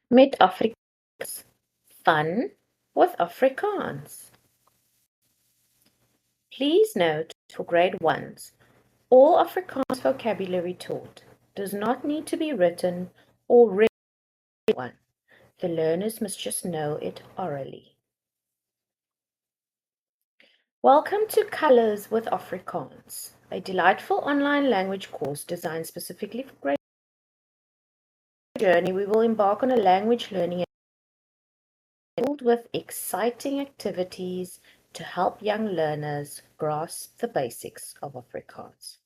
Met Afrikaans. Fun with Afrikaans. Please note, for grade 1s, all Afrikaans vocabulary taught does not need to be written or read. The learners must just know it orally. Welcome to Colors with Afrikaans, a delightful online language course designed specifically for grade journey. We will embark on a language learning filled with exciting activities to help young learners grasp the basics of Afrikaans.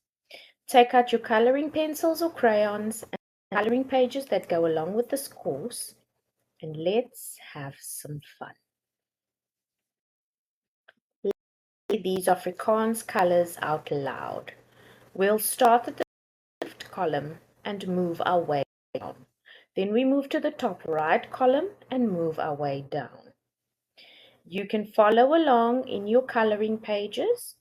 Take out your coloring pencils or crayons and coloring pages that go along with this course, and let's have some fun. Let's these Afrikaans colors out loud. We'll start at the left column and move our way down. Then we move to the top right column and move our way down. You can follow along in your coloring pages.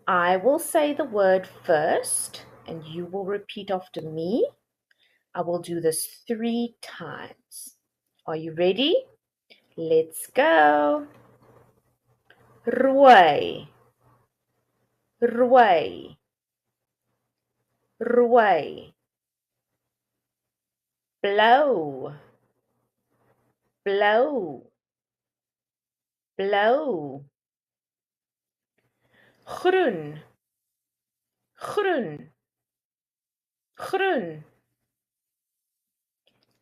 I will say the word first and you will repeat after me. I will do this 3 times. Are you ready? Let's go. Rooi, rooi, rooi. Blou, blou, blou. Groen, groen, groen.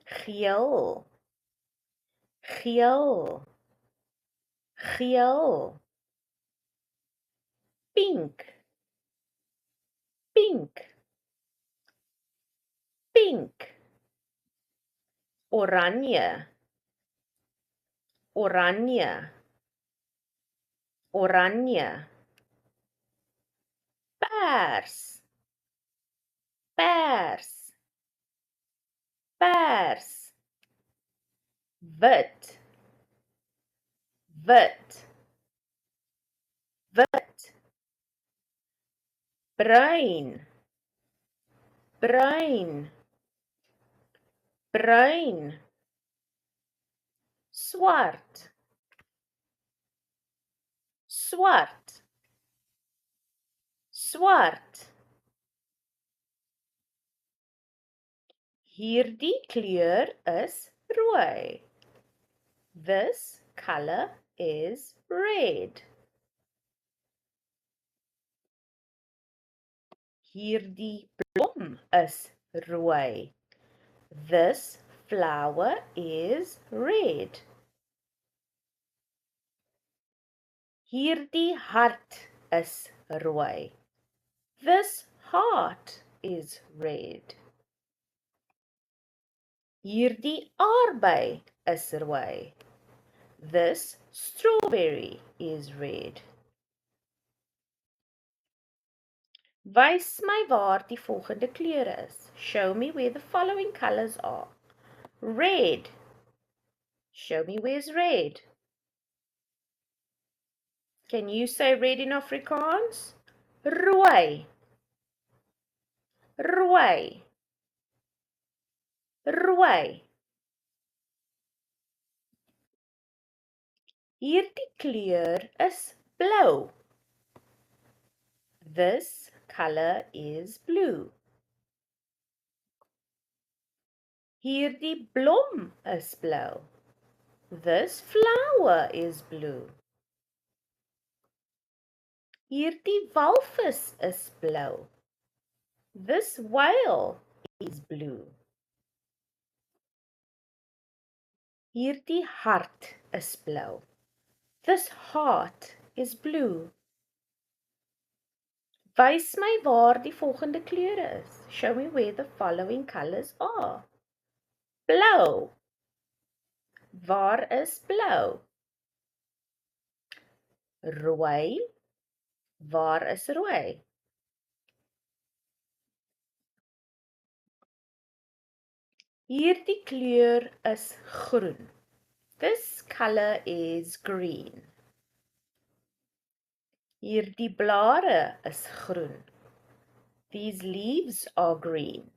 Geel, geel, geel. Pink, pink, pink. Oranje, oranje, oranje. Pers, pers, pers. Wit, wit, wit. Bruin, bruin, bruin. Swart, swart, swart. Hierdie kleur is rooi. This color is red. Hierdie blom is rooi. This flower is red. Hierdie hart is rooi. This heart is red. Hierdie aardbei is rooi. This strawberry is red. Wys my waar die volgende kleure is. Show me where the following colors are. Red. Show me where's red. Can you say red in Afrikaans? Rooi. Rooi. Rooi. Hierdie kleur is blou. This color is blue. Hierdie blom is blou. This flower is blue. Hierdie walvis is blou. This whale is blue. Hierdie hart is blou. This heart is blue. Wys my waar die volgende kleure is. Show me where the following colors are. Blou. Waar is blou? Rooi. Waar is rooi? Hierdie kleur is groen. This color is green. Hierdie blare is groen. These leaves are green.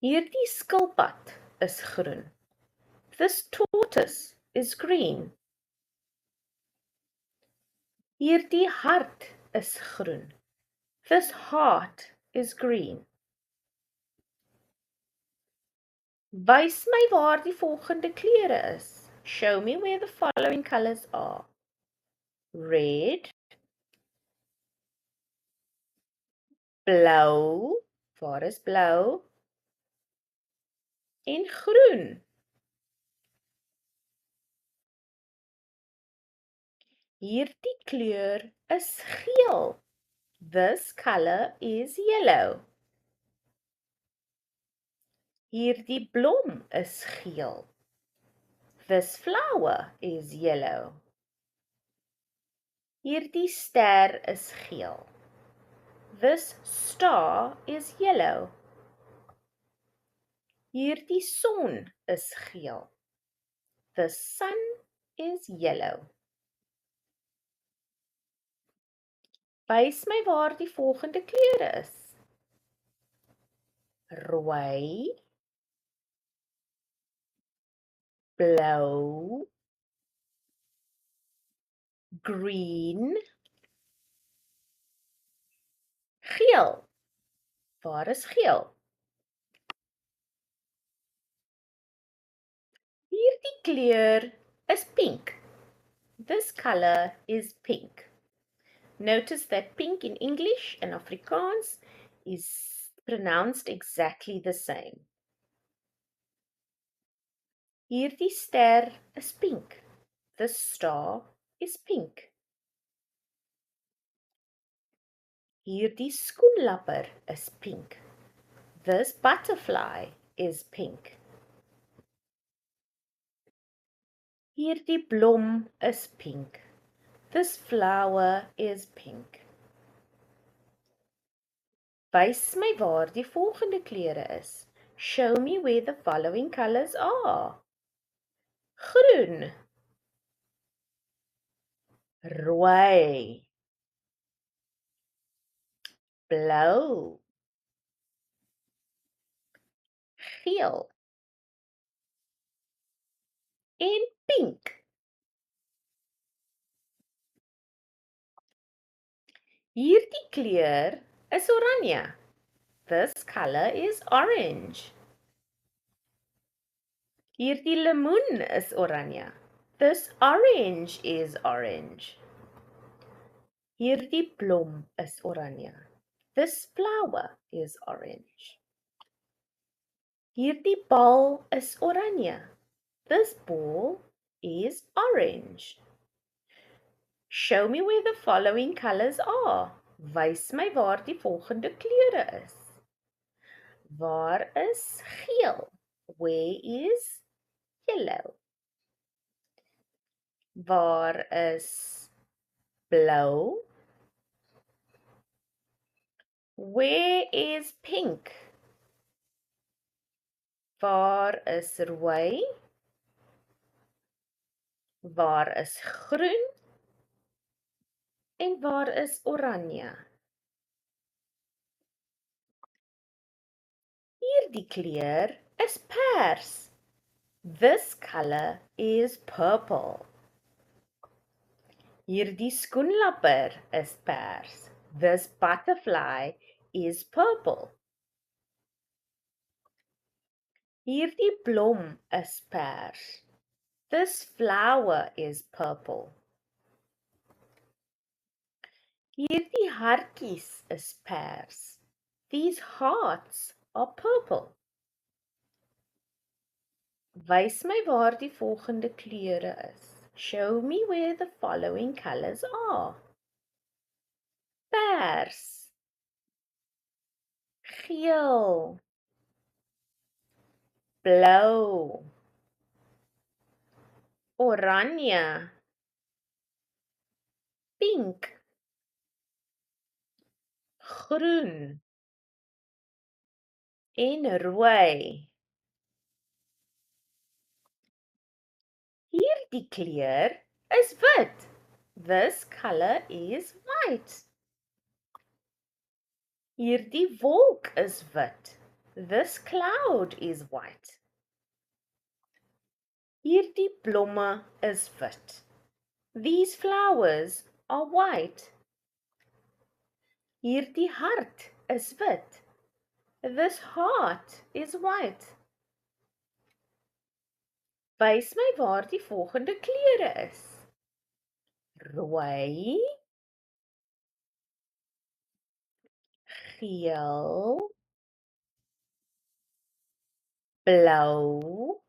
Hierdie skilpad is groen. This tortoise is green. Hierdie hart is groen. This heart is green. Wys my waar die volgende kleure is. Show me where the following colors are. Red, blou, waar is blou? En groen. Hierdie kleur is geel. This color is yellow. Hierdie blom is geel. This flower is yellow. Hierdie ster is geel. This star is yellow. Hierdie son is geel. The sun is yellow. Wys my waar die volgende kleure is. Rooi, blou, green, geel. Waar is geel? Hierdie kleur is pink. This color is pink. Notice that pink in English and Afrikaans is pronounced exactly the same. Hierdie ster is pink. This star is pink. Hierdie skoenlapper is pink. This butterfly is pink. Hierdie blom is pink. This flower is pink. Wys my waar die volgende kleure is. Show me where the following colors are. Groen, rooi, blou, geel en pink. Hierdie kleur is oranje. This color is orange. Hierdie lemoen is oranje. This orange is orange. Hierdie blom is oranje. This flower is orange. Hierdie bal is oranje. This ball is orange. Show me where the following colors are. Wys my waar die volgende kleure is. Waar is geel? Where is yellow? Waar is blou? Where is pink? Waar is rooi? Waar is groen? En waar is oranje? Hierdie kleur is pers. This color is purple. Hierdie skoenlapper is pers. This butterfly is purple. Hierdie blom is pers. This flower is purple. Hierdie hartjies is pers. These hearts are purple. Wys my waar die volgende kleure is. Show me where the following colors are. Pers, geel, blou, oranje, pink, groen en rooi. Hierdie kleur is wit. This color is white. Hierdie wolk is wit. This cloud is white. Hierdie blomme is wit. These flowers are white. Hierdie hart is wit. This heart is white. Wys my waar die volgende kleure is. Rooi, geel, blou,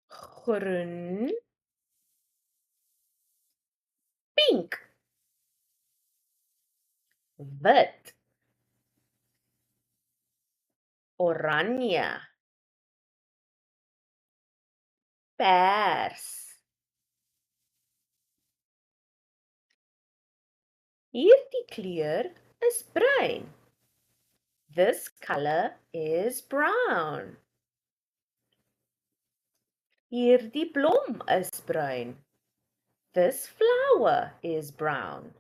groen, pink, wit, oranje, pers. Hierdie kleur is bruin. This color is brown. Hierdie blom is bruin. This flower is brown.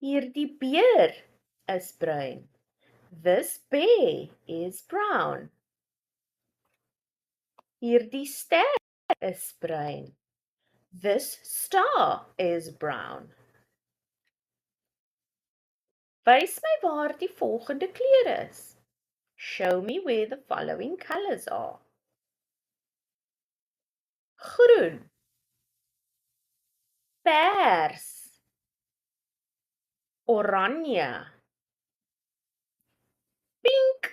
Hierdie beer is bruin. This bear is brown. Hierdie ster is bruin. This star is brown. Wys my waar die volgende kleure is. Show me where the following colors are. Groen, pers, oranje, pink,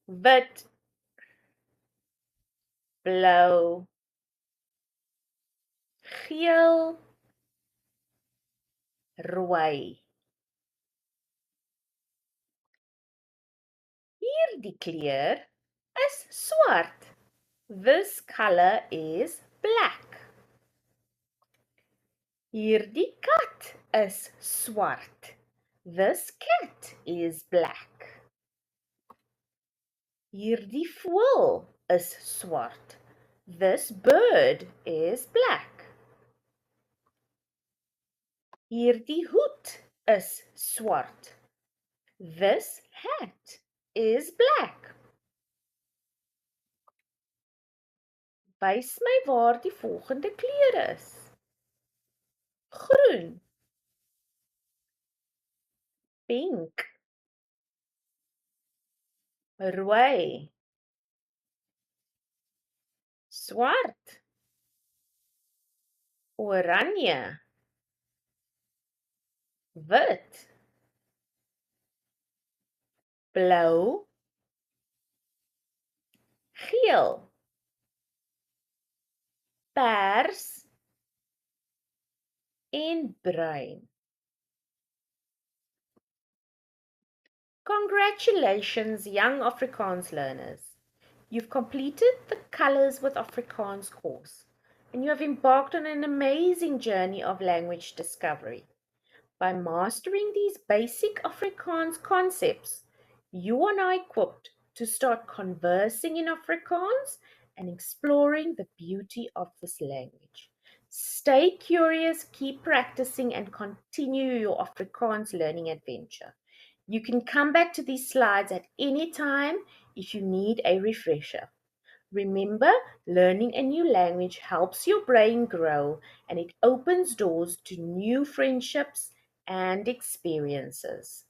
wit, blou, geel, rooi. Hierdie kleur is swart. This color is black. Hierdie kat is swart. This cat is black. Hierdie voël is swart. This bird is black. Hierdie hoed is swart. This hat is black. Wys my waar die volgende kleure is. Groen, pink, rooi, swart, oranje, wit, blou, geel, pers en bruin. Congratulations, young Afrikaans learners. You've completed the Colors with Afrikaans course, and you have embarked on an amazing journey of language discovery. By mastering these basic Afrikaans concepts, you are now equipped to start conversing in Afrikaans and exploring the beauty of this language. Stay curious, keep practicing, and continue your Afrikaans learning adventure. You can come back to these slides at any time if you need a refresher. Remember, learning a new language helps your brain grow and it opens doors to new friendships and experiences.